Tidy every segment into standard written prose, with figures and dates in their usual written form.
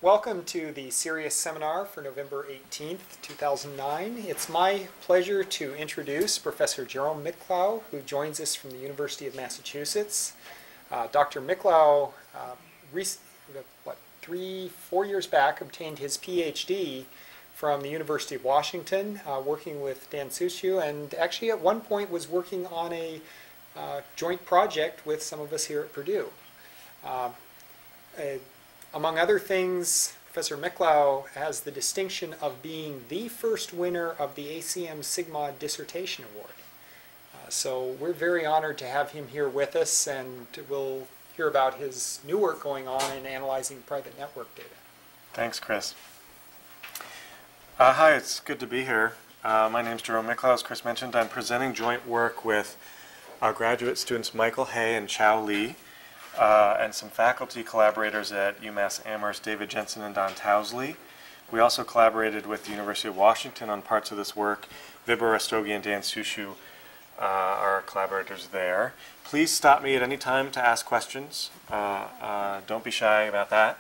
Welcome to the CERIAS seminar for November 18th, 2009. It's my pleasure to introduce Professor Gerome Miklau, who joins us from the University of Massachusetts. Dr. Miklau, 4 years back, obtained his PhD from the University of Washington, working with Dan Sushu, and actually at one point was working on a joint project with some of us here at Purdue. Among other things, Professor Miklau has the distinction of being the first winner of the ACM Sigma Dissertation Award. So we're very honored to have him here with us, and we'll hear about his new work going on in analyzing private network data. Thanks, Chris. Hi, it's good to be here. My name is Gerome Miklau. As Chris mentioned, I'm presenting joint work with our graduate students Michael Hay and Chao Li, and some faculty collaborators at UMass Amherst, David Jensen and Don Towsley. We also collaborated with the University of Washington on parts of this work. Vibha Rastogi and Dan Sushu are our collaborators there. Please stop me at any time to ask questions. Don't be shy about that.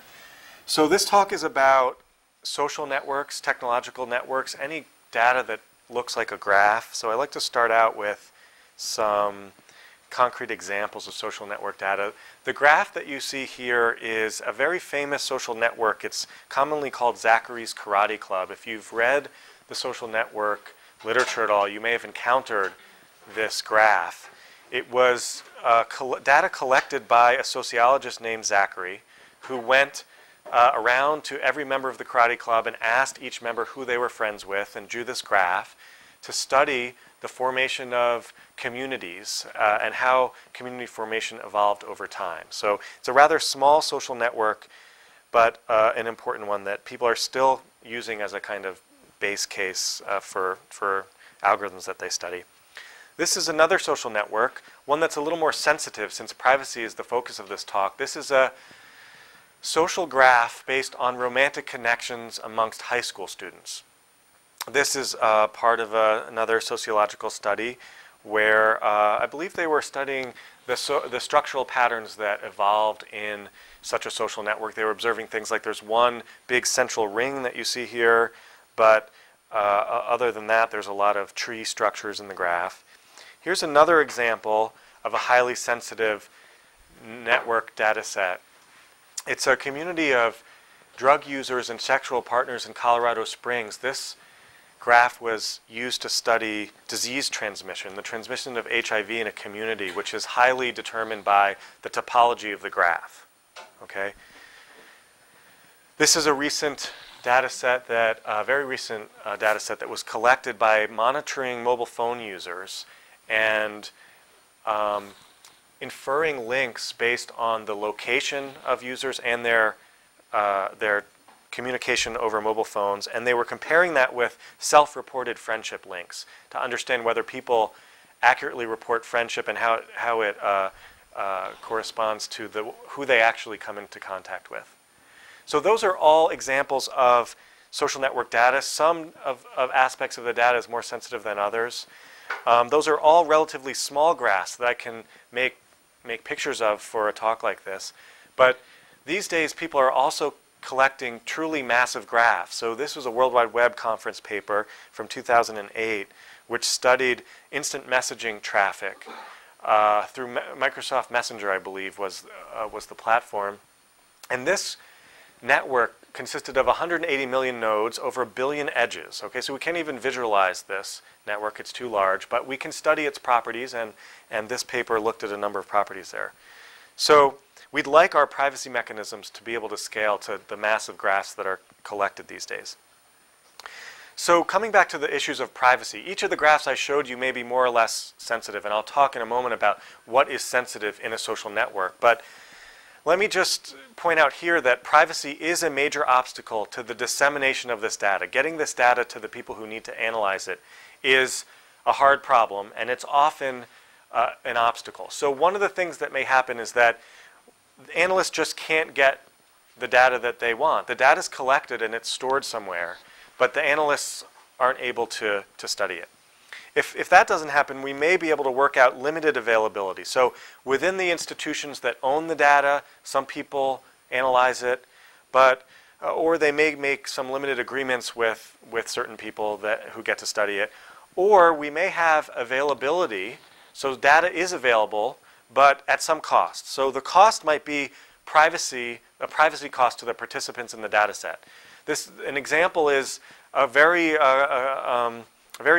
So this talk is about social networks, technological networks, any data that looks like a graph. So I like to start out with some concrete examples of social network data. The graph that you see here is a very famous social network. It's commonly called Zachary's Karate Club. If you've read the social network literature at all, you may have encountered this graph. It was data collected by a sociologist named Zachary, who went around to every member of the karate club and asked each member who they were friends with and drew this graph to study the formation of communities and how community formation evolved over time. So it's a rather small social network, but an important one that people are still using as a kind of base case for algorithms that they study. This is another social network, one that's a little more sensitive since privacy is the focus of this talk. This is a social graph based on romantic connections amongst high school students. This is part of another sociological study where I believe they were studying the structural patterns that evolved in such a social network. They were observing things like there's one big central ring that you see here, but other than that, there's a lot of tree structures in the graph. Here's another example of a highly sensitive network data set. It's a community of drug users and sexual partners in Colorado Springs. This graph was used to study disease transmission, the transmission of HIV in a community, which is highly determined by the topology of the graph. Okay? This is a recent data set very recent data set that was collected by monitoring mobile phone users and inferring links based on the location of users and their communication over mobile phones, and they were comparing that with self-reported friendship links to understand whether people accurately report friendship and how it corresponds to who they actually come into contact with. So those are all examples of social network data. Some of aspects of the data is more sensitive than others. Those are all relatively small graphs that I can make pictures of for a talk like this. But these days, people are also collecting truly massive graphs. So this was a World Wide Web conference paper from 2008, which studied instant messaging traffic through Microsoft Messenger, I believe, was the platform. And this network consisted of 180 million nodes over 1 billion edges. Okay, so we can't even visualize this network. It's too large, but we can study its properties, and this paper looked at a number of properties there. So we'd like our privacy mechanisms to be able to scale to the massive graphs that are collected these days. So coming back to the issues of privacy, each of the graphs I showed you may be more or less sensitive, and I'll talk in a moment about what is sensitive in a social network. But let me just point out here that privacy is a major obstacle to the dissemination of this data. Getting this data to the people who need to analyze it is a hard problem, and it's often an obstacle. So one of the things that may happen is that analysts just can't get the data that they want. The data is collected and it's stored somewhere, but the analysts aren't able to study it. If that doesn't happen, we may be able to work out limited availability. So within the institutions that own the data, some people analyze it, but or they may make some limited agreements with certain people who get to study it. Or we may have availability, so data is available, but at some cost. So the cost might be a privacy cost to the participants in the data set. An example is a very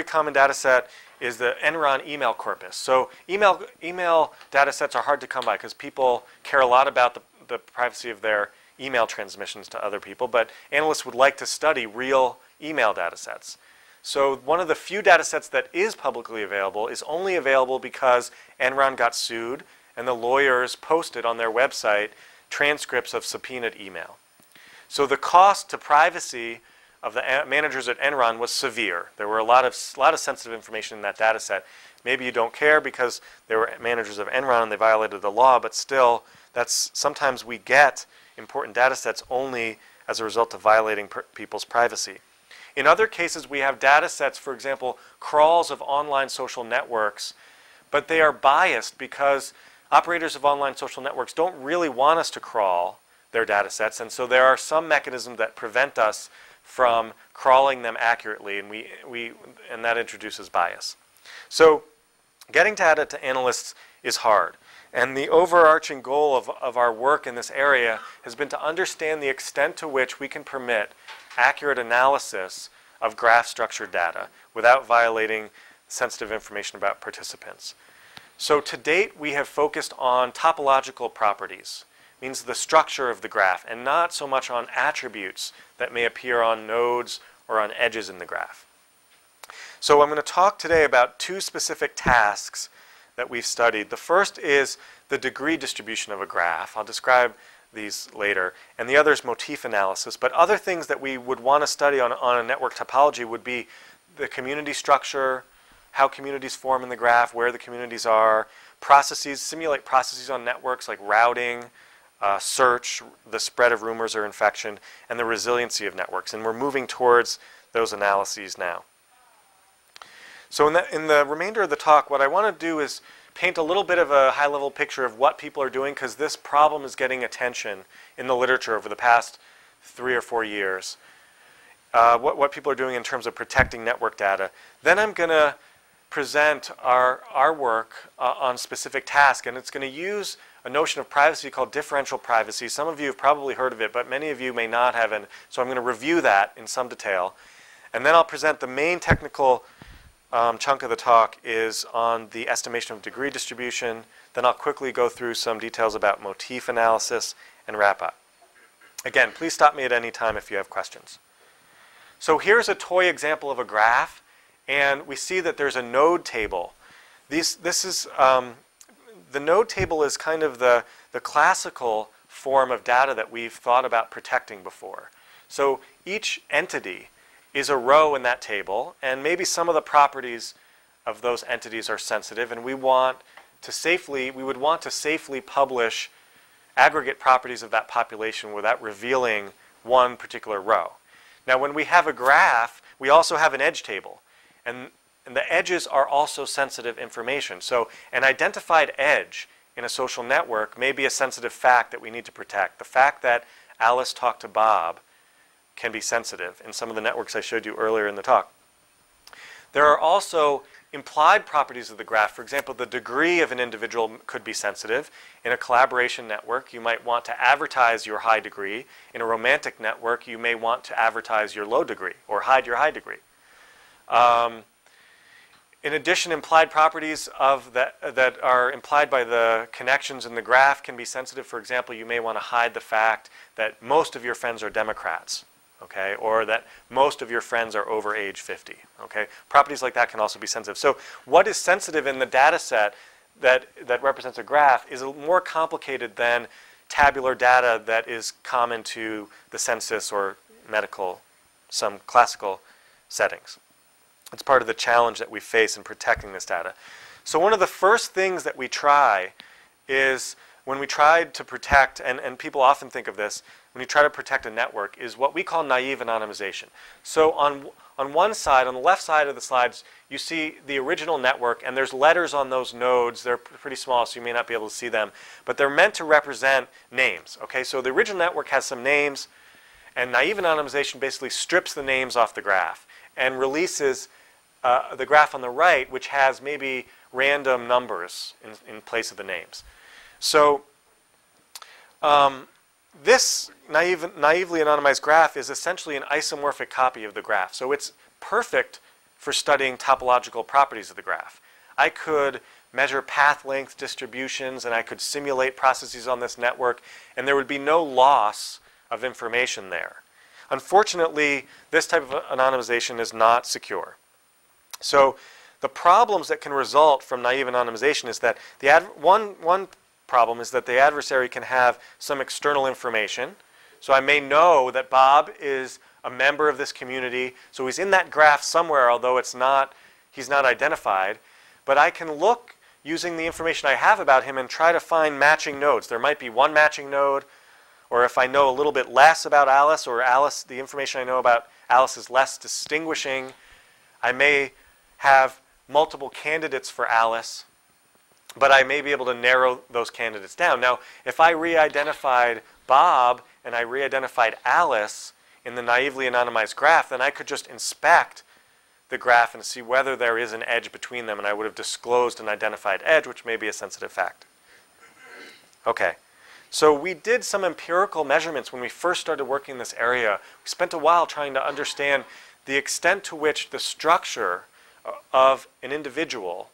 common data set is the Enron email corpus. So email data sets are hard to come by because people care a lot about the privacy of their email transmissions to other people, but analysts would like to study real email data sets. So one of the few data sets that is publicly available is only available because Enron got sued and the lawyers posted on their website transcripts of subpoenaed email. So the cost to privacy of the managers at Enron was severe. There were a lot of sensitive information in that data set. Maybe you don't care because they were managers of Enron and they violated the law, but still, sometimes we get important data sets only as a result of violating people's privacy. In other cases, we have data sets, for example, crawls of online social networks, but they are biased because operators of online social networks don't really want us to crawl their data sets, and so there are some mechanisms that prevent us from crawling them accurately, and that introduces bias. So getting data to analysts is hard. And the overarching goal of our work in this area has been to understand the extent to which we can permit accurate analysis of graph structured data without violating sensitive information about participants. So to date, we have focused on topological properties, means the structure of the graph, and not so much on attributes that may appear on nodes or on edges in the graph. So I'm going to talk today about two specific tasks that we've studied. The first is the degree distribution of a graph. I'll describe these later. And the other is motif analysis. But other things that we would want to study on a network topology would be the community structure, how communities form in the graph, where the communities are, simulate processes on networks like routing, search, the spread of rumors or infection, and the resiliency of networks. And we're moving towards those analyses now. So in the remainder of the talk, what I want to do is paint a little bit of a high-level picture of what people are doing, because this problem is getting attention in the literature over the past 3 or 4 years. What people are doing in terms of protecting network data. Then I'm going to present our work on specific tasks, and it's going to use a notion of privacy called differential privacy. Some of you have probably heard of it, but many of you may not have, and so I'm going to review that in some detail. And then I'll present the main technical chunk of the talk is on the estimation of degree distribution. Then I'll quickly go through some details about motif analysis and wrap up. Again, please stop me at any time if you have questions. So here's a toy example of a graph, and we see that there's a node table. The node table is kind of the classical form of data that we've thought about protecting before. So each entity is a row in that table, and maybe some of the properties of those entities are sensitive, and we would want to safely publish aggregate properties of that population without revealing one particular row. Now, when we have a graph, we also have an edge table, and the edges are also sensitive information. So an identified edge in a social network may be a sensitive fact that we need to protect. The fact that Alice talked to Bob can be sensitive in some of the networks I showed you earlier in the talk. There are also implied properties of the graph. For example, the degree of an individual could be sensitive. In a collaboration network, you might want to advertise your high degree. In a romantic network, you may want to advertise your low degree or hide your high degree. In addition, implied properties that are implied by the connections in the graph can be sensitive. For example, you may want to hide the fact that most of your friends are Democrats. Okay, or that most of your friends are over age 50. Okay, properties like that can also be sensitive. So what is sensitive in the data set that represents a graph is more complicated than tabular data that is common to the census or some classical settings. It's part of the challenge that we face in protecting this data. So one of the first things that we try is when we tried to protect, and people often think of this, when you try to protect a network, is what we call naive anonymization. So on one side, on the left side of the slides, you see the original network, and there's letters on those nodes. They're pretty small, so you may not be able to see them, but they're meant to represent names. Okay, so the original network has some names, And naive anonymization basically strips the names off the graph and releases the graph on the right, which has maybe random numbers in place of the names. So this naively anonymized graph is essentially an isomorphic copy of the graph. So it's perfect for studying topological properties of the graph. I could measure path length distributions, and I could simulate processes on this network, and there would be no loss of information there. Unfortunately, this type of anonymization is not secure. So the problems that can result from naive anonymization is that one problem is that the adversary can have some external information. So I may know that Bob is a member of this community, so he's in that graph somewhere, although he's not identified. But I can look using the information I have about him and try to find matching nodes. There might be one matching node, or if I know a little bit less about Alice, or Alice, the information I know about Alice is less distinguishing, I may have multiple candidates for Alice, but I may be able to narrow those candidates down. Now, if I re-identified Bob and I re-identified Alice in the naively anonymized graph, then I could just inspect the graph and see whether there is an edge between them, and I would have disclosed an identified edge, which may be a sensitive fact. Okay, so we did some empirical measurements when we first started working in this area. We spent a while trying to understand the extent to which the structure of an individual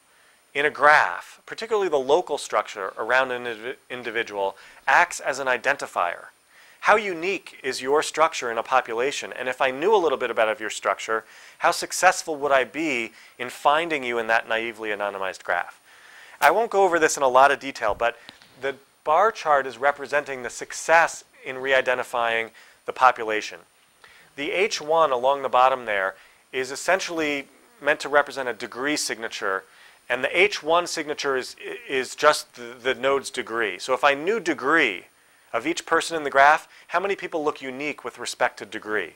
in a graph, particularly the local structure around an individual, acts as an identifier. How unique is your structure in a population? And if I knew a little bit about your structure, how successful would I be in finding you in that naively anonymized graph? I won't go over this in a lot of detail, but the bar chart is representing the success in re-identifying the population. The H1 along the bottom there is essentially meant to represent a degree signature, and the H1 signature is just the node's degree. So if I knew degree of each person in the graph, how many people look unique with respect to degree?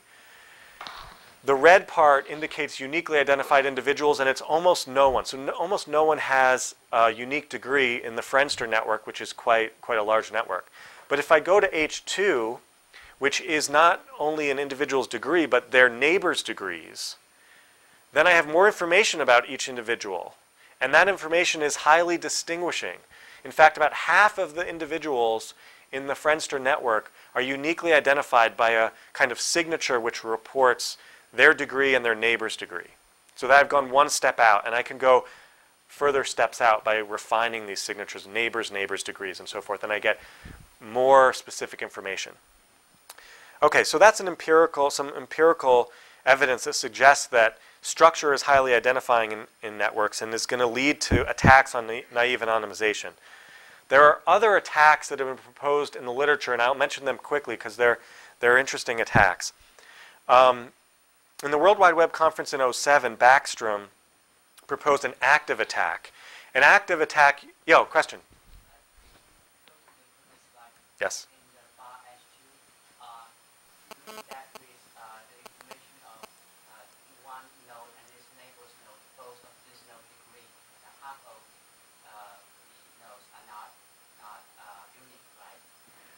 The red part indicates uniquely identified individuals, and it's almost no one. So almost no one has a unique degree in the Friendster network, which is quite a large network. But if I go to H2, which is not only an individual's degree, but their neighbors' degrees, then I have more information about each individual. And that information is highly distinguishing. In fact, about half of the individuals in the Friendster network are uniquely identified by a kind of signature which reports their degree and their neighbor's degree. So that I've gone one step out, and I can go further steps out by refining these signatures, neighbors' degrees, and so forth, and I get more specific information. Okay, so that's some empirical evidence that suggests that structure is highly identifying in networks and is going to lead to attacks on naive anonymization. There are other attacks that have been proposed in the literature, and I'll mention them quickly because they're interesting attacks. In the World Wide Web Conference in 2007, Backstrom proposed an active attack. An active attack, question? Yes.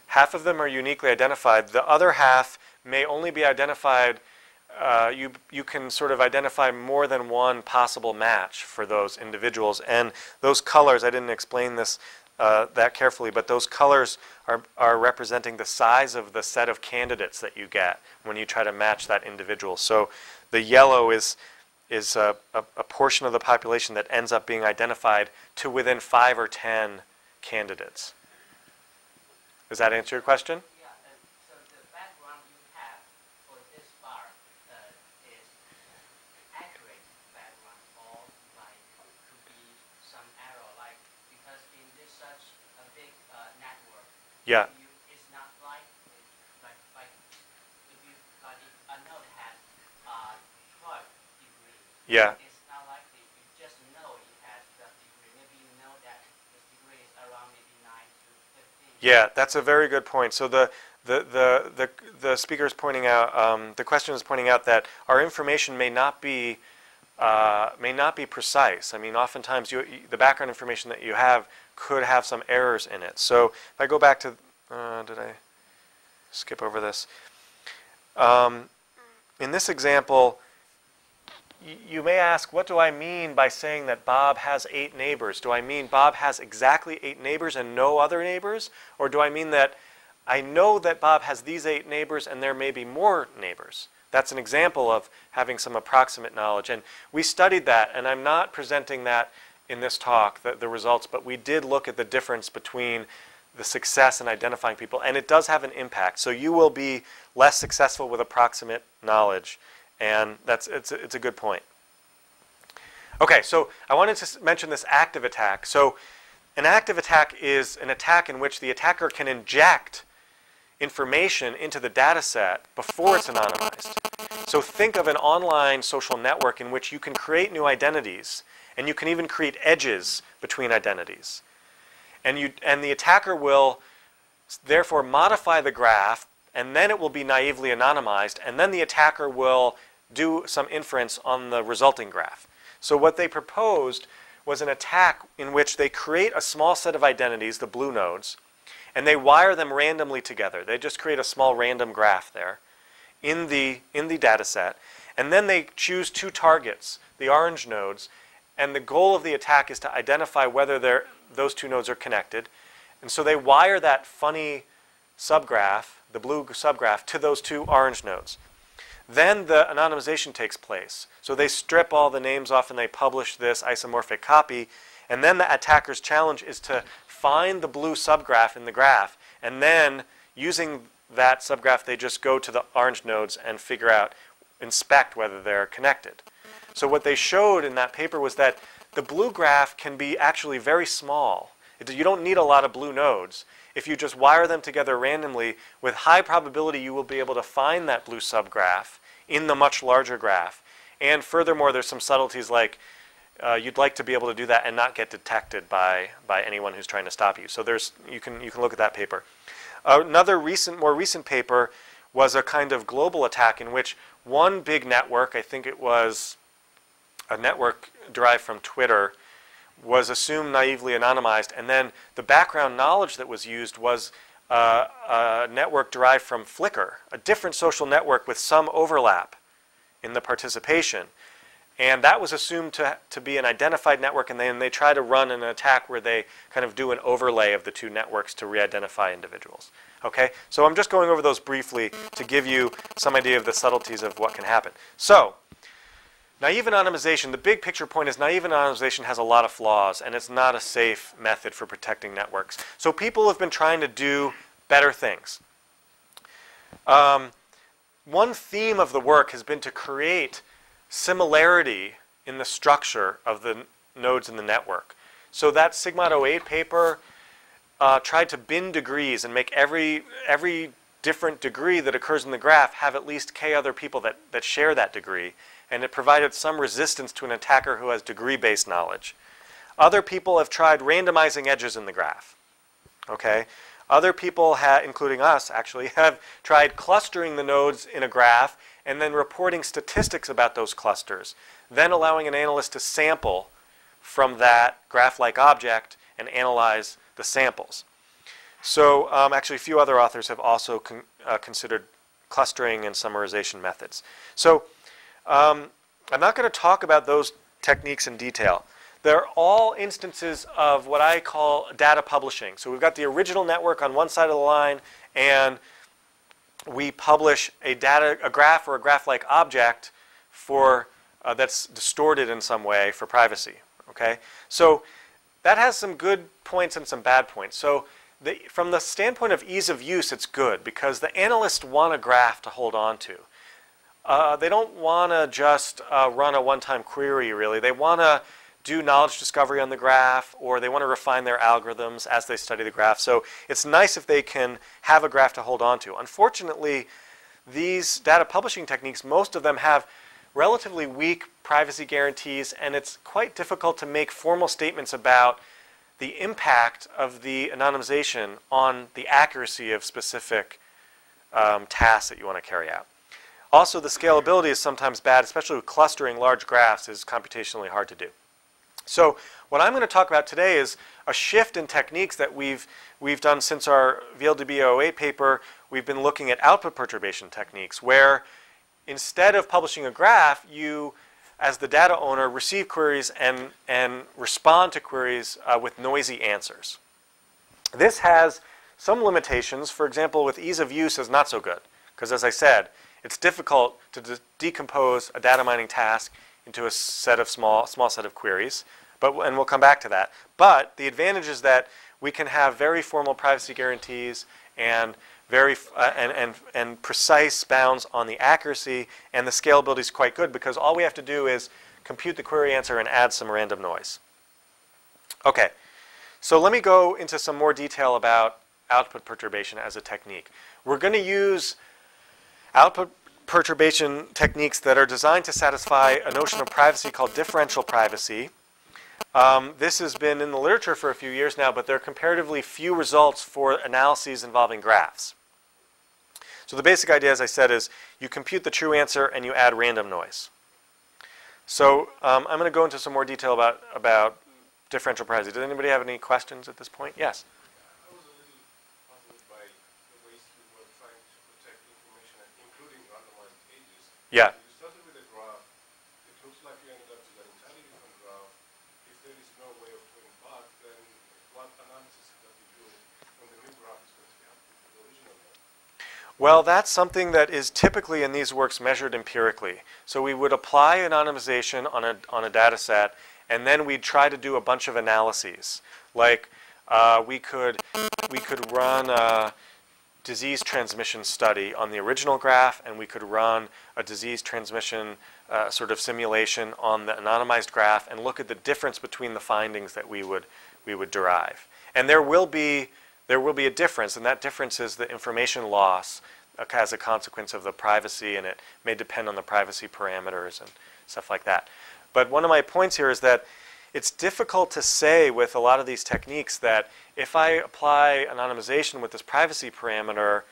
Half of them are uniquely identified. The other half may only be identified, you can sort of identify more than one possible match for those individuals. And those colors, I didn't explain this that carefully, but those colors are representing the size of the set of candidates that you get when you try to match that individual. So the yellow is a portion of the population that ends up being identified to within 5 or 10 candidates. Does that answer your question? Yeah, so the background you have for this bar is accurate background, or like could be some error, like because in this such a big network, Yeah. It's not like if you got a node has 12 degree. Yeah. It's not likely you just know it has 12 degree. Maybe you know that its degree is around maybe 9 to 15. Yeah, that's a very good point. So the speaker is pointing out, the question is pointing out that our information may not be precise. I mean, oftentimes the background information that you have could have some errors in it. So if I go back to, did I skip over this? In this example, you may ask, what do I mean by saying that Bob has 8 neighbors? Do I mean Bob has exactly 8 neighbors and no other neighbors? Or do I mean that I know that Bob has these 8 neighbors and there may be more neighbors? That's an example of having some approximate knowledge. And we studied that, and I'm not presenting that in this talk, the results, but we did look at the difference between the success in identifying people, and it does have an impact. So you will be less successful with approximate knowledge, and it's a good point. Okay, so I wanted to mention this active attack. So an active attack is an attack in which the attacker can inject information into the data set before it's anonymized. So think of an online social network in which you can create new identities, and you can even create edges between identities. And the attacker will therefore modify the graph, and then it will be naively anonymized, and then the attacker will do some inference on the resulting graph. So what they proposed was an attack in which they create a small set of identities, the blue nodes, and they wire them randomly together. They just create a small random graph there in the data set, and then they choose 2 targets, the orange nodes, and the goal of the attack is to identify whether those 2 nodes are connected. And so they wire that funny subgraph, the blue subgraph, to those 2 orange nodes. Then the anonymization takes place. So they strip all the names off and they publish this isomorphic copy. And then the attacker's challenge is to find the blue subgraph in the graph. And then using that subgraph, they just go to the orange nodes and inspect whether they're connected. So what they showed in that paper was that the blue graph can be actually very small. You don't need a lot of blue nodes. If you just wire them together randomly, with high probability you will be able to find that blue subgraph in the much larger graph. And furthermore, there's some subtleties like you'd like to be able to do that and not get detected by anyone who's trying to stop you. So you can look at that paper. Another more recent paper was a kind of global attack in which one big network, I think it was a network derived from Twitter, was assumed naively anonymized, and then the background knowledge that was used was a network derived from Flickr, a different social network with some overlap in the participation. And that was assumed to be an identified network, and then they try to run an attack where they kind of do an overlay of the 2 networks to re-identify individuals. Okay, so I'm just going over those briefly to give you some idea of the subtleties of what can happen. So, naive anonymization, the big picture point is naive anonymization has a lot of flaws, and it's not a safe method for protecting networks. So people have been trying to do better things. One theme of the work has been to create similarity in the structure of the nodes in the network. So that Sigmod 08 paper tried to bin degrees and make every different degree that occurs in the graph have at least k other people that share that degree. And it provided some resistance to an attacker who has degree-based knowledge. Other people have tried randomizing edges in the graph. Okay? Other people, including us actually, have tried clustering the nodes in a graph and then reporting statistics about those clusters, then allowing an analyst to sample from that graph-like object and analyze the samples. So actually a few other authors have also considered clustering and summarization methods. So I'm not going to talk about those techniques in detail. They're all instances of what I call data publishing. So we've got the original network on one side of the line, and we publish a graph or a graph-like object that's distorted in some way for privacy. Okay, so that has some good points and some bad points. So from the standpoint of ease of use, it's good because the analysts want a graph to hold on to. They don't want to just run a one-time query, really. They want to do knowledge discovery on the graph, or they want to refine their algorithms as they study the graph. So it's nice if they can have a graph to hold on to. Unfortunately, these data publishing techniques, most of them have relatively weak privacy guarantees, and it's quite difficult to make formal statements about the impact of the anonymization on the accuracy of specific tasks that you want to carry out. Also, the scalability is sometimes bad, especially with clustering large graphs is computationally hard to do. So what I'm going to talk about today is a shift in techniques that we've done since our VLDB-08 paper. We've been looking at output perturbation techniques, where instead of publishing a graph, you, as the data owner, receive queries and respond to queries with noisy answers. This has some limitations. For example, with ease of use is not so good, because as I said, it's difficult to decompose a data mining task into a set of small set of queries, and we'll come back to that. But the advantage is that we can have very formal privacy guarantees and very and precise bounds on the accuracy, and the scalability is quite good because all we have to do is compute the query answer and add some random noise. Okay, so let me go into some more detail about output perturbation as a technique. We're going to use output perturbation techniques that are designed to satisfy a notion of privacy called differential privacy. This has been in the literature for a few years now, but there are comparatively few results for analyses involving graphs. So the basic idea, as I said, is you compute the true answer and you add random noise. So I'm going to go into some more detail about differential privacy. Does anybody have any questions at this point? Yes? I was a little puzzled by the ways you were trying to protect information, including randomized ages. Yeah. You started with a graph. It looks like you ended up with an entirely different graph. If there is no way of going back, then what analysis that you do when the new graph is going to be happening to the original one? Well, that's something that is typically in these works measured empirically. So we would apply anonymization on a data set, and then we'd try to do a bunch of analyses. Like we could run a disease transmission study on the original graph, and we could run a disease transmission sort of simulation on the anonymized graph and look at the difference between the findings that we would derive. And there will be a difference, and that difference is the information loss as a consequence of the privacy, and it may depend on the privacy parameters and stuff like that. But one of my points here is that it's difficult to say with a lot of these techniques that if I apply anonymization with this privacy parameter,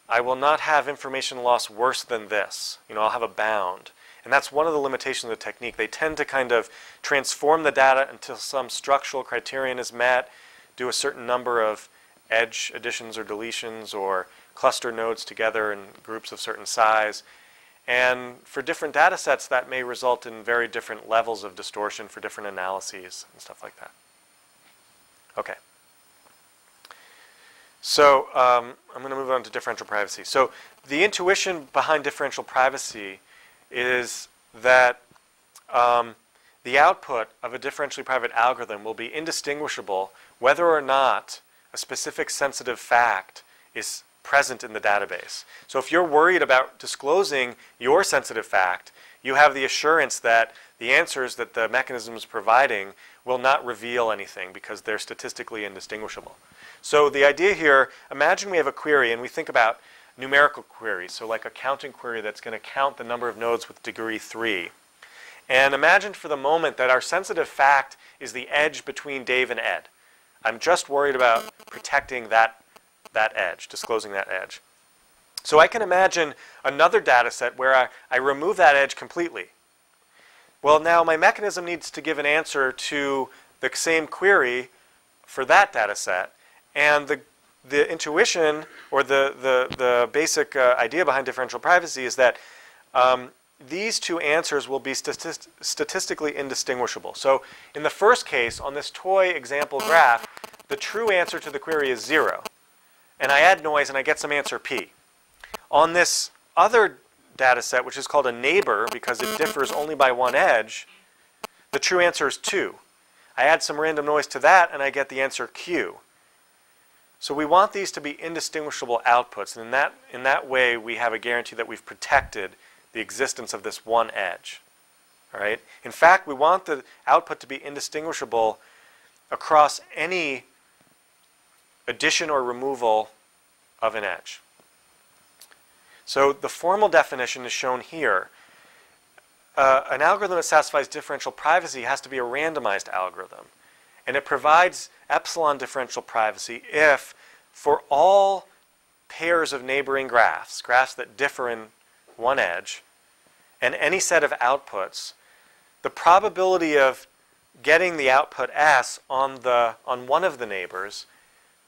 I will not have information loss worse than this. You know, I'll have a bound. And that's one of the limitations of the technique. They tend to kind of transform the data until some structural criterion is met, do a certain number of edge additions or deletions or cluster nodes together in groups of certain size. And for different data sets, that may result in very different levels of distortion for different analyses and stuff like that. Okay. So I'm going to move on to differential privacy. So the intuition behind differential privacy is that the output of a differentially private algorithm will be indistinguishable whether or not a specific sensitive fact is present in the database. So if you're worried about disclosing your sensitive fact, you have the assurance that the answers that the mechanism is providing will not reveal anything because they're statistically indistinguishable. So the idea here, imagine we have a query and we think about numerical queries, so like a counting query that's going to count the number of nodes with degree 3. And imagine for the moment that our sensitive fact is the edge between Dave and Ed. I'm just worried about protecting that edge, disclosing that edge. So I can imagine another data set where I remove that edge completely. Well, now my mechanism needs to give an answer to the same query for that data set, and the intuition or the basic idea behind differential privacy is that these two answers will be statistically indistinguishable. So in the first case, on this toy example graph, the true answer to the query is 0. And I add noise and I get some answer P. On this other data set, which is called a neighbor because it differs only by one edge, the true answer is 2. I add some random noise to that and I get the answer Q. So we want these to be indistinguishable outputs, and in that way we have a guarantee that we've protected the existence of this one edge. All right? In fact, we want the output to be indistinguishable across any addition or removal of an edge. So the formal definition is shown here. An algorithm that satisfies differential privacy has to be a randomized algorithm. And it provides epsilon differential privacy if, for all pairs of neighboring graphs, graphs that differ in one edge, and any set of outputs, the probability of getting the output S on one of the neighbors,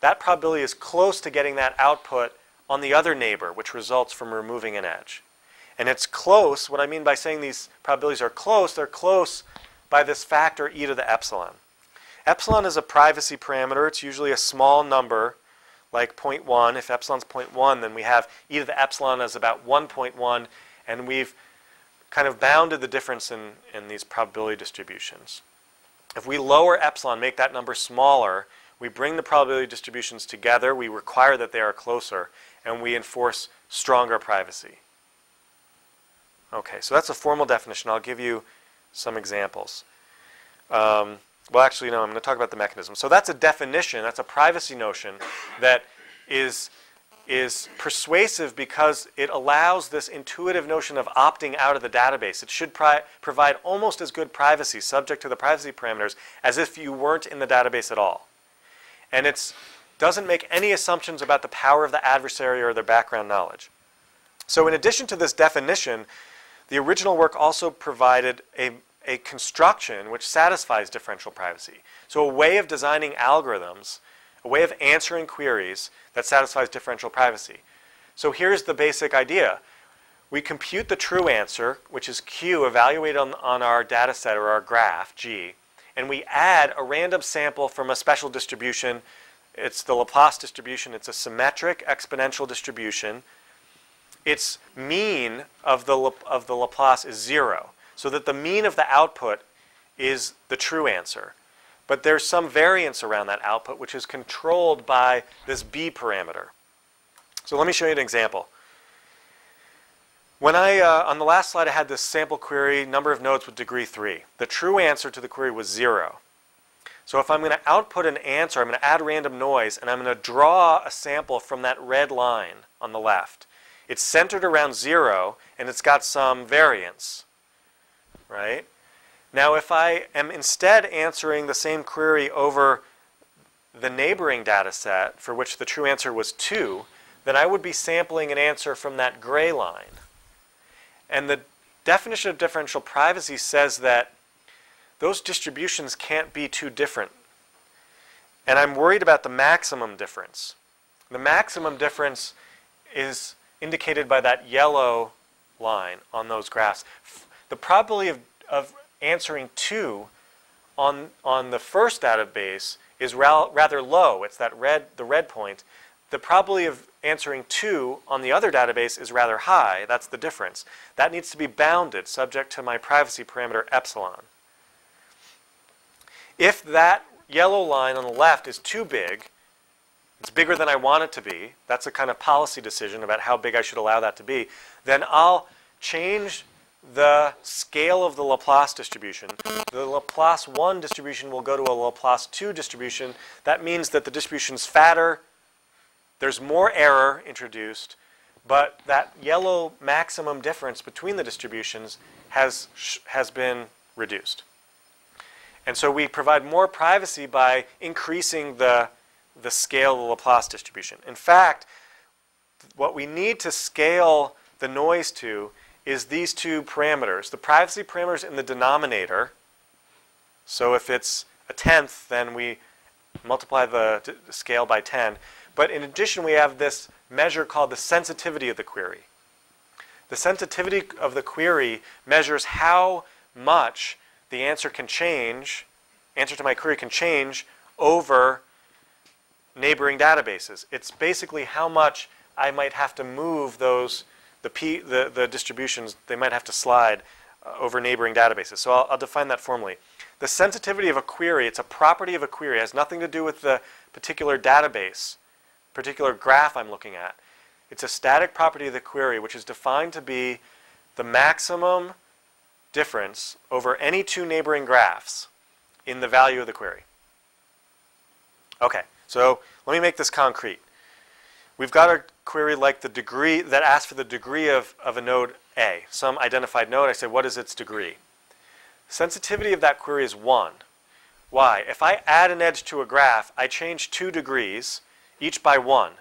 that probability is close to getting that output on the other neighbor, which results from removing an edge. And it's close. What I mean by saying these probabilities are close, they're close by this factor e to the epsilon. Epsilon is a privacy parameter. It's usually a small number, like 0.1. If epsilon's 0.1, then we have e to the epsilon as about 1.1, and we've kind of bounded the difference in these probability distributions. If we lower epsilon, make that number smaller, we bring the probability distributions together, we require that they are closer, and we enforce stronger privacy. Okay, so that's a formal definition. I'll give you some examples. Well, actually, no, I'm going to talk about the mechanism. So that's a definition, that's a privacy notion that is persuasive because it allows this intuitive notion of opting out of the database. It should provide almost as good privacy, subject to the privacy parameters, as if you weren't in the database at all. And it doesn't make any assumptions about the power of the adversary or their background knowledge. So in addition to this definition, the original work also provided a construction which satisfies differential privacy. So a way of designing algorithms, a way of answering queries that satisfies differential privacy. So here's the basic idea. We compute the true answer, which is Q, evaluated on our data set or our graph, G, and we add a random sample from a special distribution. It's the Laplace distribution. It's a symmetric exponential distribution. Its mean of the Laplace is 0, so that the mean of the output is the true answer. But there's some variance around that output, which is controlled by this B parameter. So let me show you an example. When on the last slide, I had this sample query, number of nodes with degree 3. The true answer to the query was 0. So if I'm going to output an answer, I'm going to add random noise, and I'm going to draw a sample from that red line on the left. It's centered around 0, and it's got some variance, right? Now, if I am instead answering the same query over the neighboring data set, for which the true answer was 2, then I would be sampling an answer from that gray line. And the definition of differential privacy says that those distributions can't be too different. And I'm worried about the maximum difference. The maximum difference is indicated by that yellow line on those graphs. The probability of answering 2 on the first database is rather low. It's the red point. The probability of answering 2 on the other database is rather high. That's the difference. That needs to be bounded, subject to my privacy parameter epsilon. If that yellow line on the left is too big, it's bigger than I want it to be, that's a kind of policy decision about how big I should allow that to be, then I'll change the scale of the Laplace distribution. The Laplace 1 distribution will go to a Laplace 2 distribution. That means that the distribution's fatter, there's more error introduced, but that yellow maximum difference between the distributions has been reduced. And so we provide more privacy by increasing the scale of the Laplace distribution. In fact, what we need to scale the noise to is these two parameters. The privacy parameters in the denominator. So if it's a tenth, then we multiply the scale by 10. But in addition, we have this measure called the sensitivity of the query. The sensitivity of the query measures how much the answer can change, answer to my query can change over neighboring databases. It's basically how much I might have to move the distributions, they might have to slide over neighboring databases. So I'll define that formally. The sensitivity of a query, it's a property of a query. It has nothing to do with the particular database, particular graph I'm looking at. It's a static property of the query, which is defined to be the maximum difference over any two neighboring graphs in the value of the query. Okay, so let me make this concrete. We've got a query like the degree that asks for the degree of a node A, some identified node. I say, what is its degree? Sensitivity of that query is 1. Why? If I add an edge to a graph, I change 2 degrees, each by 1.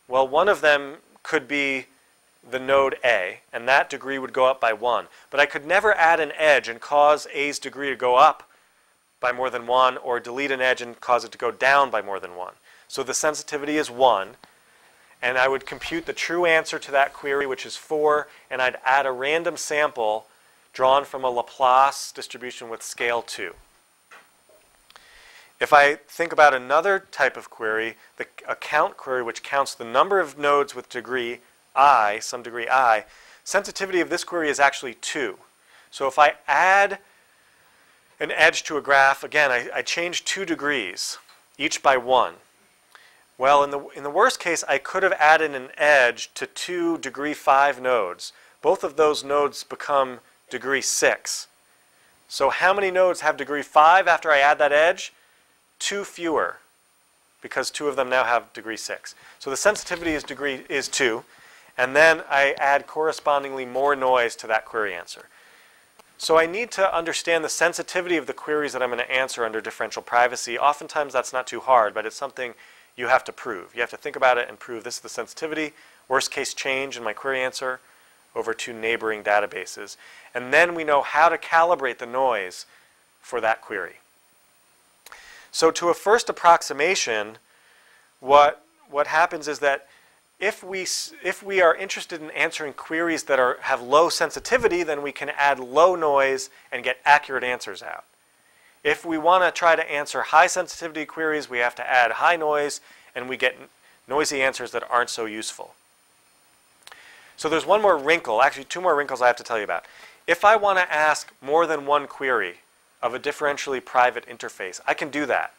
Well, one of them could be the node A, and that degree would go up by 1. But I could never add an edge and cause A's degree to go up by more than 1, or delete an edge and cause it to go down by more than 1. So the sensitivity is 1, and I would compute the true answer to that query, which is 4, and I'd add a random sample drawn from a Laplace distribution with scale 2. If I think about another type of query, a count query, which counts the number of nodes with degree I, some degree I, sensitivity of this query is actually 2. So if I add an edge to a graph, again, I change 2 degrees, each by 1. Well, in the worst case, I could have added an edge to 2 degree 5 nodes. Both of those nodes become degree 6. So how many nodes have degree 5 after I add that edge? 2 fewer, because 2 of them now have degree 6. So the sensitivity is 2, and then I add correspondingly more noise to that query answer. So I need to understand the sensitivity of the queries that I'm going to answer under differential privacy. Oftentimes that's not too hard, but it's something you have to prove. You have to think about it and prove this is the sensitivity, worst case change in my query answer over 2 neighboring databases. And then we know how to calibrate the noise for that query. So to a first approximation, what happens is that if we are interested in answering queries that have low sensitivity, then we can add low noise and get accurate answers out. If we want to try to answer high sensitivity queries, we have to add high noise, and we get noisy answers that aren't so useful. So there's one more wrinkle, actually 2 more wrinkles I have to tell you about. If I want to ask more than one query of a differentially private interface, I can do that.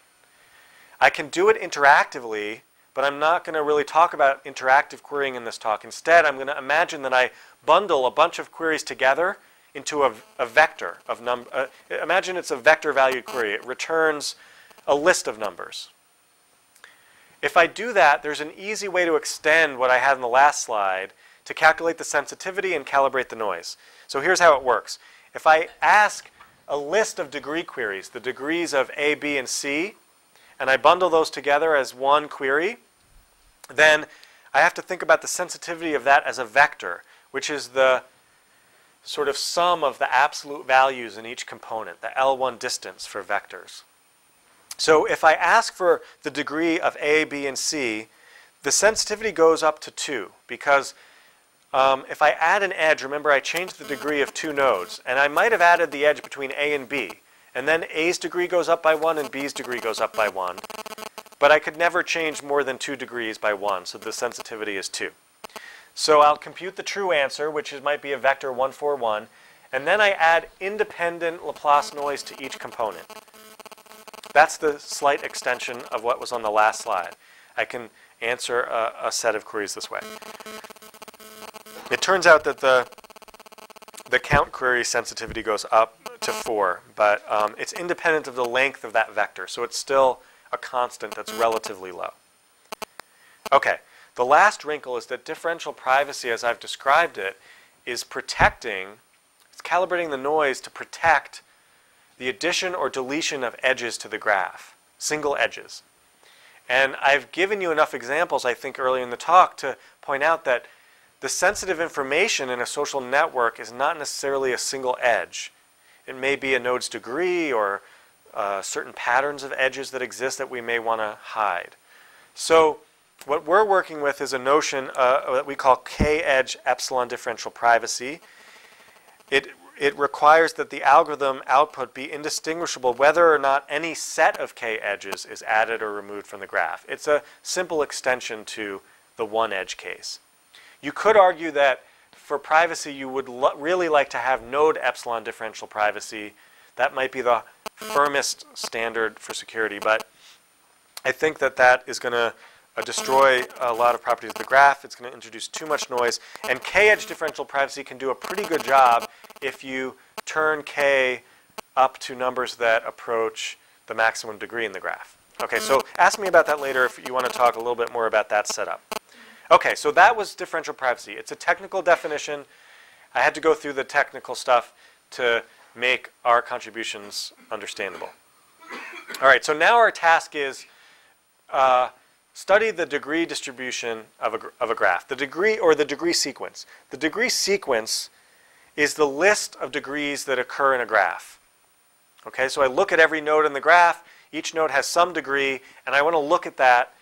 I can do it interactively, but I'm not going to really talk about interactive querying in this talk. Instead, I'm going to imagine that I bundle a bunch of queries together into a vector of number. Imagine it's a vector valued query. It returns a list of numbers. If I do that, there's an easy way to extend what I had in the last slide to calculate the sensitivity and calibrate the noise. So here's how it works. If I ask a list of degree queries, the degrees of A, B, and C, and I bundle those together as one query, then I have to think about the sensitivity of that as a vector, which is the sort of sum of the absolute values in each component, the L1 distance for vectors. So if I ask for the degree of A, B, and C, the sensitivity goes up to 2, because if I add an edge, remember I changed the degree of 2 nodes, and I might have added the edge between A and B, and then A's degree goes up by 1 and B's degree goes up by 1. But I could never change more than 2 degrees by 1, so the sensitivity is 2. So I'll compute the true answer, which might be a vector 141, and then I add independent Laplace noise to each component. That's the slight extension of what was on the last slide. I can answer a set of queries this way. It turns out that the count query sensitivity goes up to 4, but it's independent of the length of that vector, so it's still a constant that's relatively low. Okay, the last wrinkle is that differential privacy, as I've described it, is it's calibrating the noise to protect the addition or deletion of edges to the graph, single edges. And I've given you enough examples, I think, earlier in the talk to point out that the sensitive information in a social network is not necessarily a single edge. It may be a node's degree or certain patterns of edges that exist that we may want to hide. So what we're working with is a notion that we call k-edge epsilon differential privacy. It requires that the algorithm output be indistinguishable whether or not any set of k-edges is added or removed from the graph. It's a simple extension to the one-edge case. You could argue that for privacy you would really like to have node epsilon differential privacy. That might be the firmest standard for security, but I think that that is going to destroy a lot of properties of the graph. It's going to introduce too much noise, and k-edge differential privacy can do a pretty good job if you turn k up to numbers that approach the maximum degree in the graph. Okay, so ask me about that later if you want to talk a little bit more about that setup. Okay, so that was differential privacy. It's a technical definition. I had to go through the technical stuff to make our contributions understandable. All right, so now our task is study the degree distribution of a graph, the degree or the degree sequence. The degree sequence is the list of degrees that occur in a graph. Okay, so I look at every node in the graph. Each node has some degree, and I want to look at that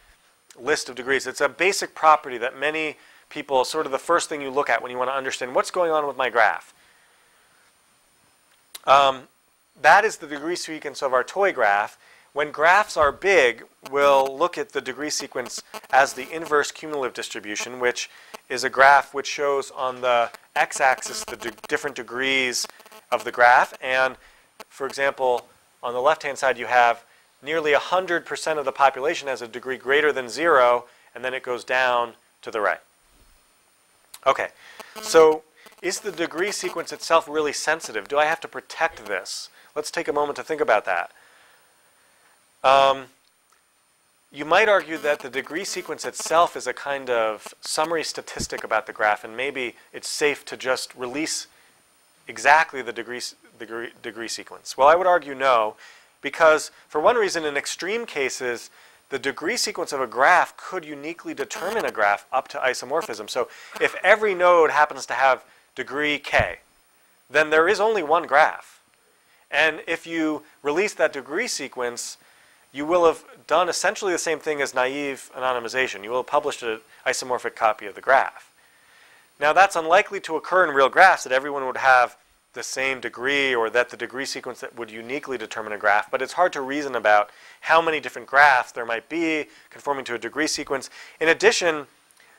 list of degrees. It's a basic property that many people, sort of the first thing you look at when you want to understand what's going on with my graph. That is the degree sequence of our toy graph. When graphs are big, we'll look at the degree sequence as the inverse cumulative distribution, which is a graph which shows on the x-axis the different degrees of the graph. And for example, on the left-hand side, you have nearly 100% of the population has a degree greater than 0, and then it goes down to the right. Okay, so is the degree sequence itself really sensitive? Do I have to protect this? Let's take a moment to think about that. You might argue that the degree sequence itself is a kind of summary statistic about the graph, and maybe it's safe to just release exactly the degree sequence. Well, I would argue no, because for one reason, in extreme cases, the degree sequence of a graph could uniquely determine a graph up to isomorphism. So if every node happens to have degree k, then there is only one graph. And if you release that degree sequence, you will have done essentially the same thing as naive anonymization. You will have published an isomorphic copy of the graph. Now, that's unlikely to occur in real graphs, that everyone would have the same degree or that the degree sequence that would uniquely determine a graph, but it's hard to reason about how many different graphs there might be conforming to a degree sequence. In addition,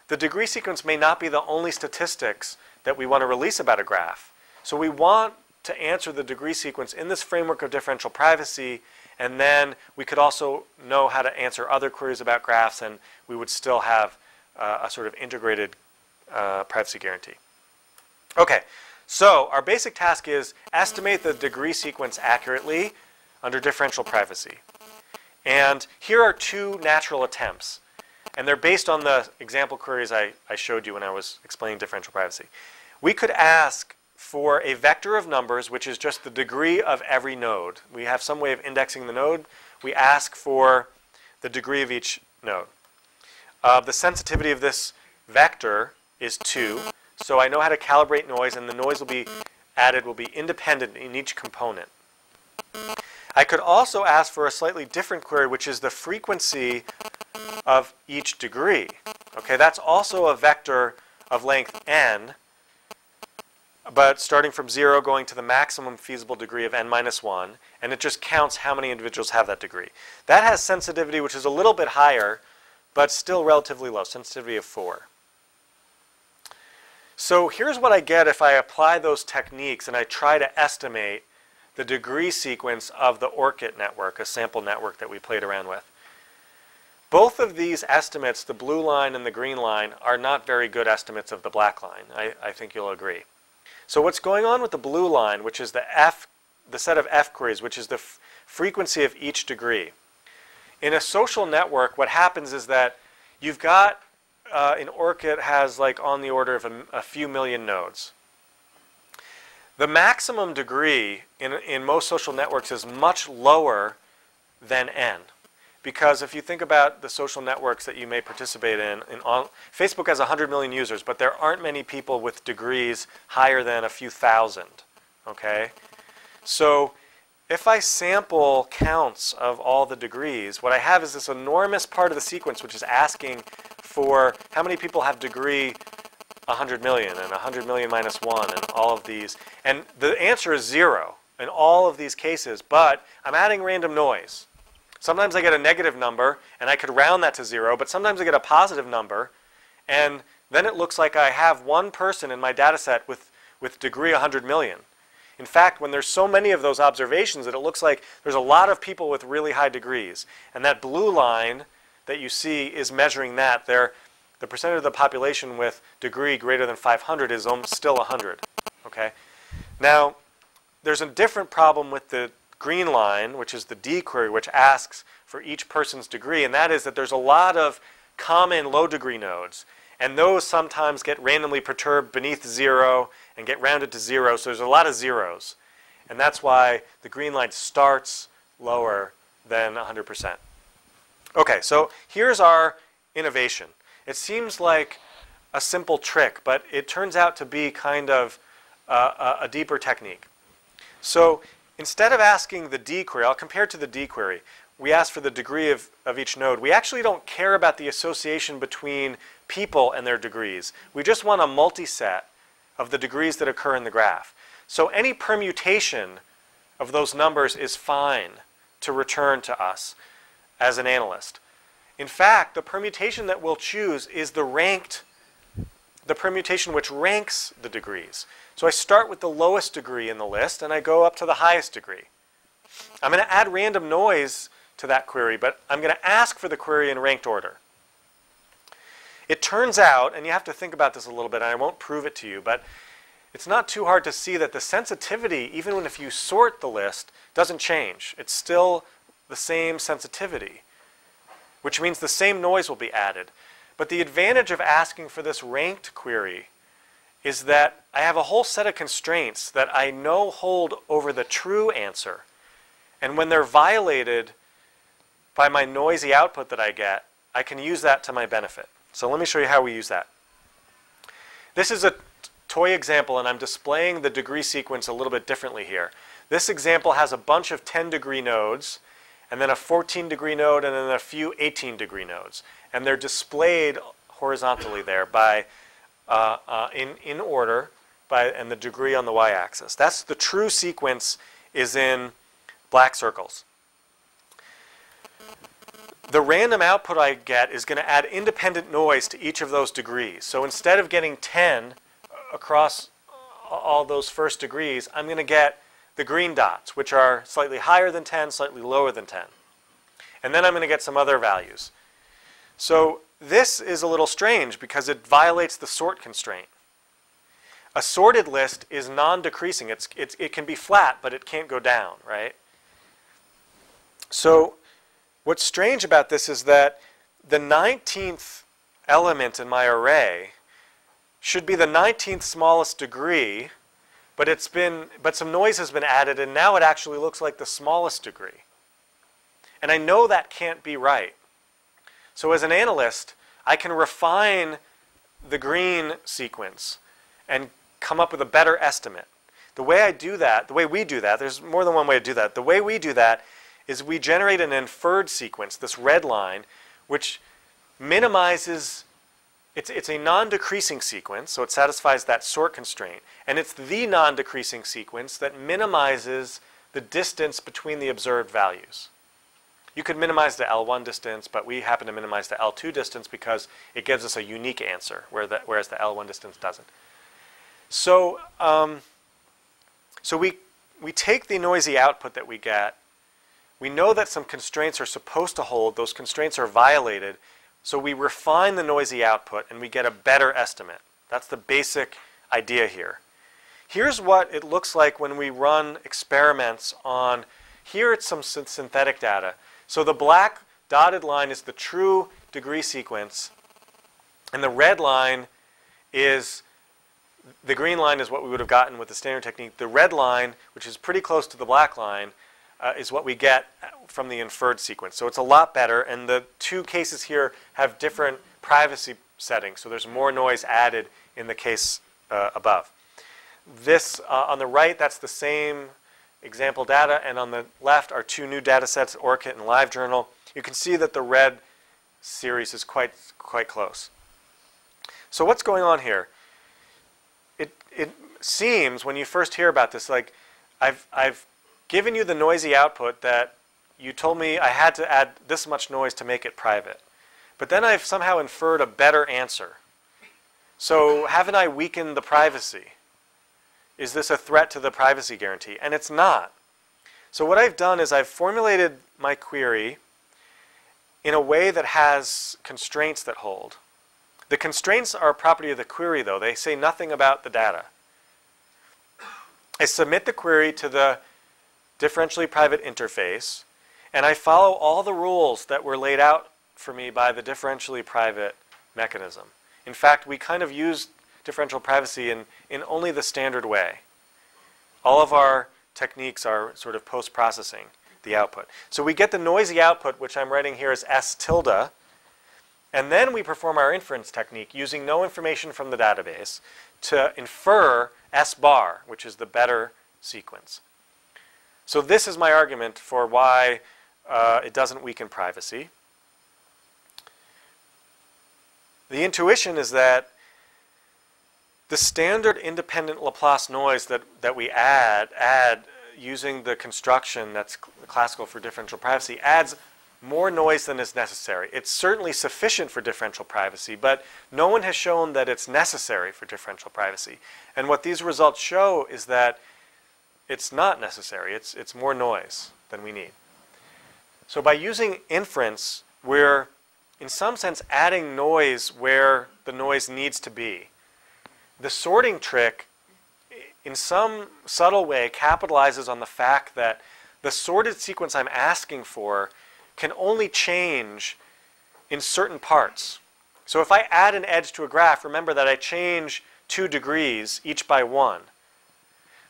the degree sequence may not be the only statistics that we want to release about a graph. So we want to answer the degree sequence in this framework of differential privacy, and then we could also know how to answer other queries about graphs, and we would still have a sort of integrated privacy guarantee. Okay, so our basic task is estimate the degree sequence accurately under differential privacy. And here are two natural attempts, and they're based on the example queries I showed you when I was explaining differential privacy. We could ask for a vector of numbers, which is just the degree of every node. We have some way of indexing the node. We ask for the degree of each node. The sensitivity of this vector is 2. So I know how to calibrate noise, and the noise will be added will be independent in each component. I could also ask for a slightly different query, which is the frequency of each degree. Okay, that's also a vector of length n, but starting from 0 going to the maximum feasible degree of n minus 1, and it just counts how many individuals have that degree. That has sensitivity which is a little bit higher, but still relatively low, sensitivity of 4. So here's what I get if I apply those techniques and I try to estimate the degree sequence of the ORCID network, a sample network that we played around with. Both of these estimates, the blue line and the green line, are not very good estimates of the black line. I think you'll agree. So what's going on with the blue line, which is the set of F queries, which is the frequency of each degree. In a social network, what happens is that you've got, in ORCID has like on the order of a few million nodes. The maximum degree in most social networks is much lower than n. Because if you think about the social networks that you may participate in Facebook has 100 million users, but there aren't many people with degrees higher than a few thousand. Okay? So if I sample counts of all the degrees, what I have is this enormous part of the sequence which is asking for how many people have degree 100 million and 100 million minus 1 and all of these. And the answer is 0 in all of these cases, but I'm adding random noise. Sometimes I get a negative number, and I could round that to 0, but sometimes I get a positive number, and then it looks like I have one person in my data set with degree 100 million. In fact, when there's so many of those observations that it looks like there's a lot of people with really high degrees. And that blue line that you see is measuring that. The percentage of the population with degree greater than 500 is still 100. Okay? Now, there's a different problem with the green line, which is the D query, which asks for each person's degree, and that is that there's a lot of common low degree nodes, and those sometimes get randomly perturbed beneath 0 and get rounded to 0, so there's a lot of zeros, and that's why the green line starts lower than 100%. Okay, so here's our innovation. It seems like a simple trick, but it turns out to be kind of a deeper technique. So instead of asking the D query, I'll compare it to the D query. We ask for the degree of each node. We actually don't care about the association between people and their degrees. We just want a multiset of the degrees that occur in the graph. So any permutation of those numbers is fine to return to us as an analyst. In fact, the permutation that we'll choose is the permutation which ranks the degrees. So I start with the lowest degree in the list and I go up to the highest degree. I'm going to add random noise to that query, but I'm going to ask for the query in ranked order. It turns out, and you have to think about this a little bit, and I won't prove it to you, but it's not too hard to see that the sensitivity, even if you sort the list, doesn't change. It's still the same sensitivity, which means the same noise will be added. But the advantage of asking for this ranked query is that I have a whole set of constraints that I know hold over the true answer. And when they're violated by my noisy output that I get, I can use that to my benefit. So let me show you how we use that. This is a toy example, and I'm displaying the degree sequence a little bit differently here. This example has a bunch of 10-degree nodes, and then a 14-degree node, and then a few 18-degree nodes. And they're displayed horizontally there by, in order, and the degree on the y-axis. That's the true sequence is in black circles. The random output I get is going to add independent noise to each of those degrees. So instead of getting 10 across all those first degrees, I'm going to get the green dots, which are slightly higher than 10, slightly lower than 10. And then I'm going to get some other values. So this is a little strange because it violates the sort constraint. A sorted list is non-decreasing. It can be flat, but it can't go down, right? So what's strange about this is that the 19th element in my array should be the 19th smallest degree, but some noise has been added, and now it actually looks like the smallest degree. And I know that can't be right. So as an analyst, I can refine the green sequence and come up with a better estimate. The way I do that, the way we do that, there's more than one way to do that. The way we do that is we generate an inferred sequence, this red line, which minimizes, it's a non-decreasing sequence, so it satisfies that sort constraint. And it's the non-decreasing sequence that minimizes the distance between the observed values. You could minimize the L1 distance, but we happen to minimize the L2 distance because it gives us a unique answer, whereas the L1 distance doesn't. So, we take the noisy output that we get. We know that some constraints are supposed to hold. Those constraints are violated. So we refine the noisy output and we get a better estimate. That's the basic idea here. Here's what it looks like when we run experiments on, here it's some synthetic data. So the black dotted line is the true degree sequence, and the red line is, the green line is what we would have gotten with the standard technique. The red line, which is pretty close to the black line, is what we get from the inferred sequence. So it's a lot better, and the two cases here have different privacy settings, so there's more noise added in the case above. This, on the right, that's the same example data, and on the left are two new data sets, ORCID and LiveJournal. You can see that the red series is quite close. So what's going on here? It seems, when you first hear about this, like I've given you the noisy output that you told me I had to add this much noise to make it private. But then I've somehow inferred a better answer. So haven't I weakened the privacy? Is this a threat to the privacy guarantee? And it's not. So what I've done is I've formulated my query in a way that has constraints that hold. The constraints are a property of the query, though. They say nothing about the data. I submit the query to the differentially private interface, and I follow all the rules that were laid out for me by the differentially private mechanism. In fact, we kind of use differential privacy in only the standard way. All of our techniques are sort of post-processing the output. So we get the noisy output, which I'm writing here as S tilde, and then we perform our inference technique using no information from the database to infer S bar, which is the better sequence. So this is my argument for why it doesn't weaken privacy. The intuition is that the standard independent Laplace noise that we add using the construction that's classical for differential privacy adds more noise than is necessary. It's certainly sufficient for differential privacy, but no one has shown that it's necessary for differential privacy. And what these results show is that it's not necessary. It's more noise than we need. So by using inference, we're in some sense adding noise where the noise needs to be. The sorting trick, in some subtle way, capitalizes on the fact that the sorted sequence I'm asking for can only change in certain parts. So if I add an edge to a graph, remember that I change 2 degrees each by 1.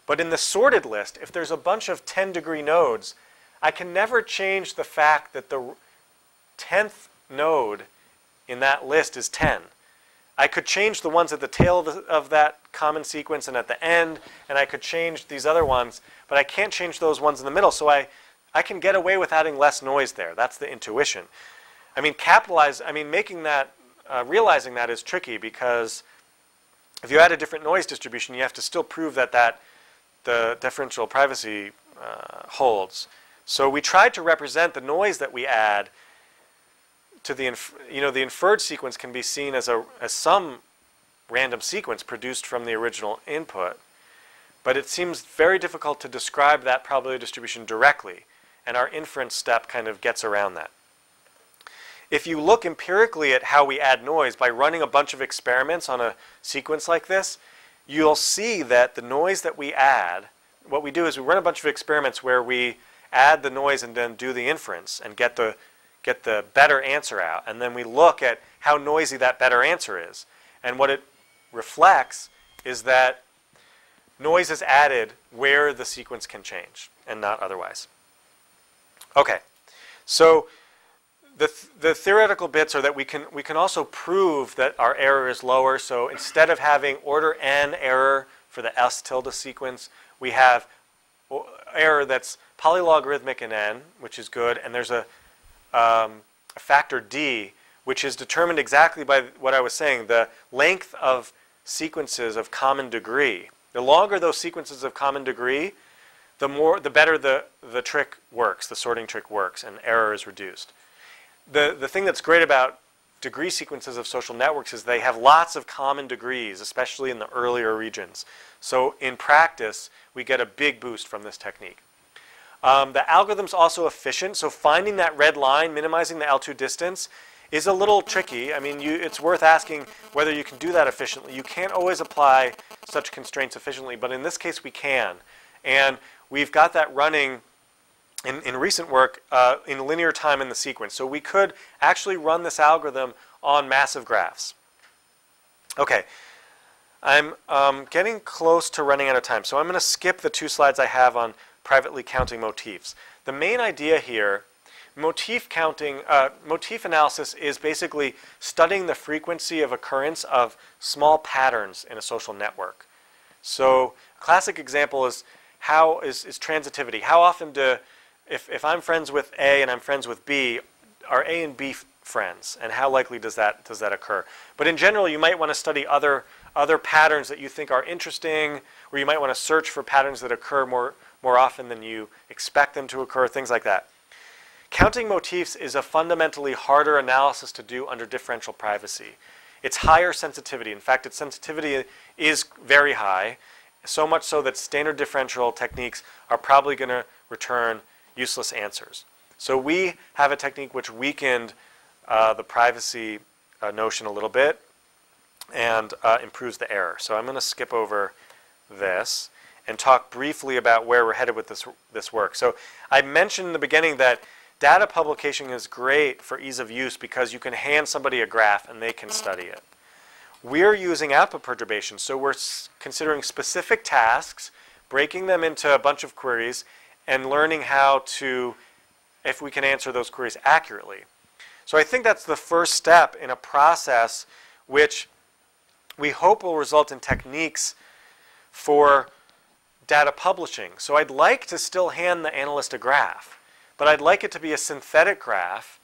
But in the sorted list, if there's a bunch of 10-degree nodes, I can never change the fact that the 10th node in that list is 10. I could change the ones at the tail of that common sequence and at the end, and I could change these other ones, but I can't change those ones in the middle, so I can get away with adding less noise there. That's the intuition. I mean, making that, realizing that is tricky, because if you add a different noise distribution, you have to still prove that the differential privacy holds. So we tried to represent the noise that we add to the inferred sequence can be seen as some random sequence produced from the original input, but it seems very difficult to describe that probability distribution directly, and our inference step kind of gets around that. If you look empirically at how we add noise by running a bunch of experiments on a sequence like this, you'll see that the noise that we add, what we do is we run a bunch of experiments where we add the noise and then do the inference and get the better answer out. And then we look at how noisy that better answer is. And what it reflects is that noise is added where the sequence can change and not otherwise. Okay, so the theoretical bits are that we can also prove that our error is lower. So instead of having order n error for the S tilde sequence, we have error that's polylogarithmic in n, which is good, and there's a factor d, which is determined exactly by what I was saying, the length of sequences of common degree. The longer those sequences of common degree, the better the trick works, the sorting trick works, and error is reduced. The thing that's great about degree sequences of social networks is they have lots of common degrees, especially in the earlier regions. So in practice, we get a big boost from this technique. The algorithm's also efficient, so finding that red line, minimizing the L2 distance, is a little tricky. I mean, it's worth asking whether you can do that efficiently. You can't always apply such constraints efficiently, but in this case we can. And we've got that running in recent work in linear time in the sequence. So we could actually run this algorithm on massive graphs. Okay, I'm getting close to running out of time, so I'm going to skip the 2 slides I have on privately counting motifs. The main idea here, motif analysis is basically studying the frequency of occurrence of small patterns in a social network. So a classic example is transitivity. How often if I'm friends with A and I'm friends with B, are A and B friends, and how likely does that occur? But in general, you might want to study other patterns that you think are interesting, or you might want to search for patterns that occur more often than you expect them to occur, things like that. Counting motifs is a fundamentally harder analysis to do under differential privacy. It's higher sensitivity. In fact, its sensitivity is very high, so much so that standard differential techniques are probably going to return useless answers. So we have a technique which weakened the privacy notion a little bit and improves the error. So I'm going to skip over this and talk briefly about where we're headed with this work. So I mentioned in the beginning that data publication is great for ease of use because you can hand somebody a graph and they can study it. We're using output perturbation, so we're considering specific tasks, breaking them into a bunch of queries, and learning how to, if we can answer those queries accurately. So I think that's the first step in a process which we hope will result in techniques for data publishing. So I'd like to still hand the analyst a graph, but I'd like it to be a synthetic graph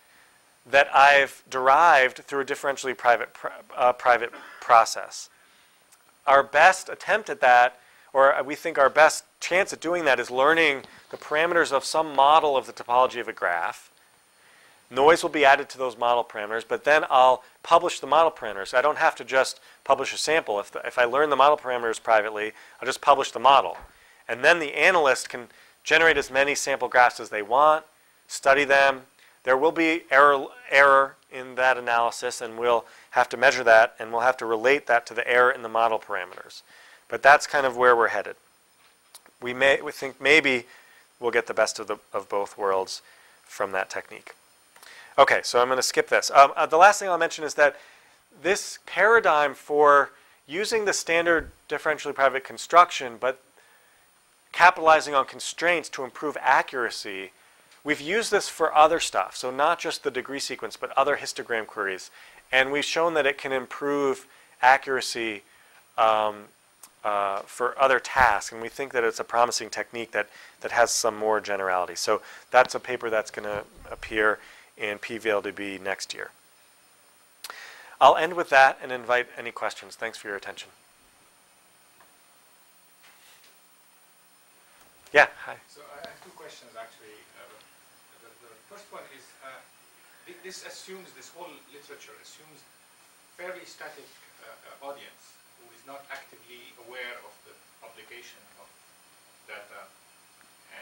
that I've derived through a differentially private process. Our best attempt at that, or we think our best chance at doing that, is learning the parameters of some model of the topology of a graph. Noise will be added to those model parameters, but then I'll publish the model parameters. I don't have to just publish a sample. If I learn the model parameters privately, I'll just publish the model. And then the analyst can generate as many sample graphs as they want, study them. There will be error in that analysis, and we'll have to measure that, and we'll have to relate that to the error in the model parameters. But that's kind of where we're headed. We think maybe we'll get the best of both worlds from that technique. Okay, so I'm going to skip this. The last thing I'll mention is that this paradigm for using the standard differentially private construction, but capitalizing on constraints to improve accuracy, we've used this for other stuff. So not just the degree sequence, but other histogram queries. And we've shown that it can improve accuracy for other tasks. And we think that it's a promising technique that has some more generality. So that's a paper that's going to appear in PVLDB next year. I'll end with that and invite any questions. Thanks for your attention. Yeah, hi. So I have two questions actually. The first one is, this whole literature assumes fairly static audience who is not actively aware of the publication of data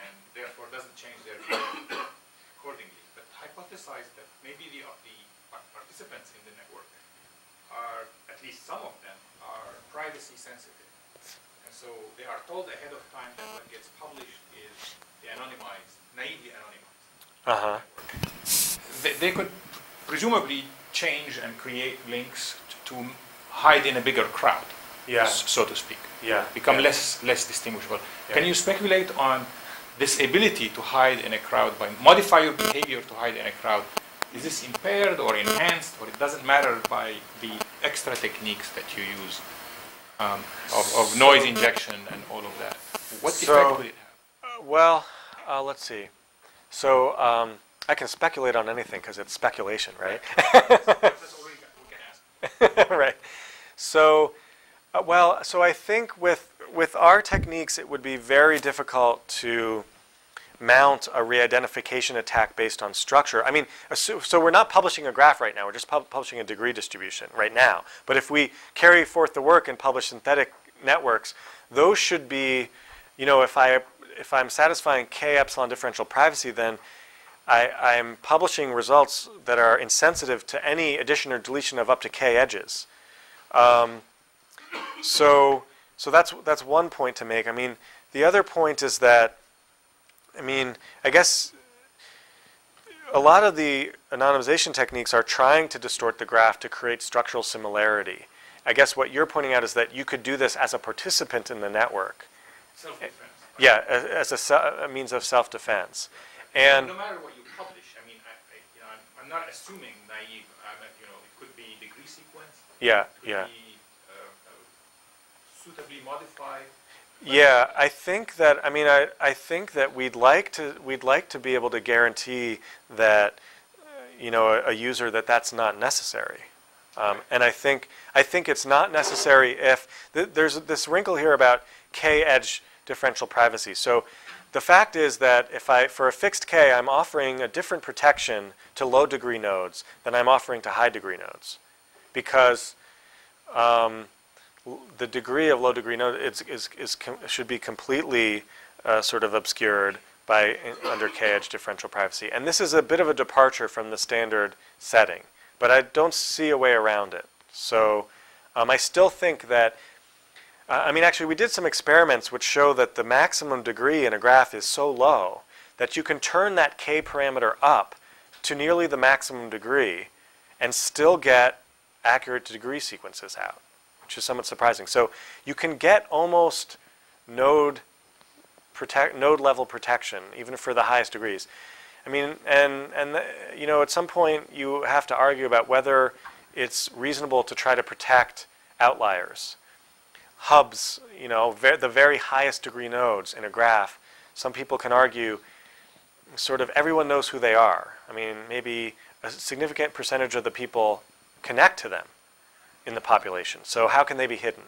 and therefore doesn't change their view accordingly. But hypothesize that maybe the participants in the network are, at least some of them, are privacy sensitive. And so they are told ahead of time that what gets published is the anonymized, naively anonymized. They could presumably change and create links to hide in a bigger crowd, so to speak. Become less distinguishable. Yeah. Can you speculate on this ability to hide in a crowd, by modify your behavior to hide in a crowd? Is this impaired or enhanced, or it doesn't matter by the extra techniques that you use of noise injection and all of that? What effect would it have? Well, let's see. So I can speculate on anything because it's speculation, right? That's all we can ask. Right. So, so I think with our techniques, it would be very difficult to mount a re-identification attack based on structure. I mean, so we're not publishing a graph right now. We're just publishing a degree distribution right now. But if we carry forth the work and publish synthetic networks, those should be, you know, if I'm satisfying K epsilon differential privacy, then I'm publishing results that are insensitive to any addition or deletion of up to K edges. So that's one point to make. I mean, the other point is that, I mean, I guess a lot of the anonymization techniques are trying to distort the graph to create structural similarity. I guess what you're pointing out is that you could do this as a participant in the network. Self-defense. Right? Yeah, as a means of self-defense. And no matter what you publish, I mean, I'm not assuming naive. It could be degree sequence. yeah, It could be suitably modified. Yeah, I think that, I mean, I think that we'd like to be able to guarantee that, you know, a user that's not necessary. And I think it's not necessary if there's this wrinkle here about K edge differential privacy. So the fact is that if for a fixed K, I'm offering a different protection to low degree nodes than I'm offering to high degree nodes, because the degree of low degree node should be completely sort of obscured by under K edge differential privacy. And this is a bit of a departure from the standard setting, but I don't see a way around it. So I still think that, I mean, actually we did some experiments which show that the maximum degree in a graph is so low that you can turn that K parameter up to nearly the maximum degree and still get accurate degree sequences out, which is somewhat surprising. So you can get almost node level protection even for the highest degrees. I mean, you know, at some point you have to argue about whether it's reasonable to try to protect outliers. hubs, you know, the very highest degree nodes in a graph, some people can argue sort of everyone knows who they are. I mean, maybe a significant percentage of the people connect to them in the population. So how can they be hidden?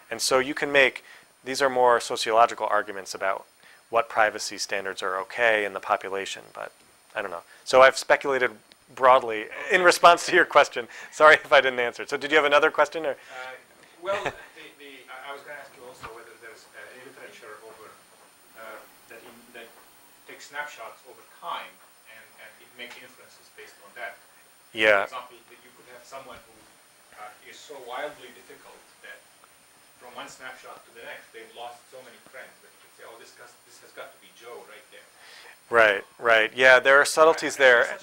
And so you can make, these are more sociological arguments about what privacy standards are okay in the population, but I don't know. So I've speculated broadly in response to your question. Sorry if I didn't answer it. So did you have another question? Or? Well, I was going to ask you also whether there's any literature over that takes snapshots over time and it makes inferences based on that. Yeah. For example, that you could have someone who is so wildly difficult that from one snapshot to the next they've lost so many friends that you can say, oh, this has got to be Joe right there. Right, right. Yeah, there are subtleties there.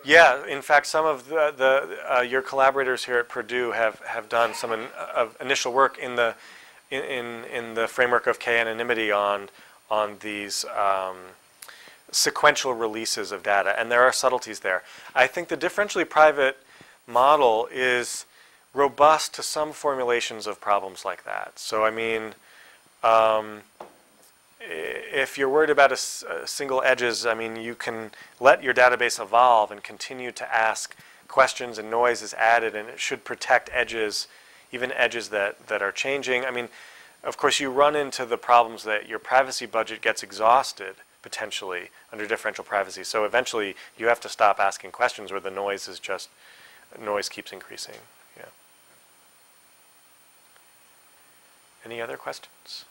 Yeah, in fact, some of your collaborators here at Purdue have done some initial work in the framework of k-anonymity on these sequential releases of data, and there are subtleties there. I think the differentially private model is robust to some formulations of problems like that. So, I mean, if you're worried about a single edges, I mean, you can let your database evolve and continue to ask questions, and noise is added, and it should protect edges, even edges that are changing. I mean, of course, you run into the problems that your privacy budget gets exhausted, potentially, under differential privacy. So eventually, you have to stop asking questions where the noise is just, noise keeps increasing. Yeah. Any other questions?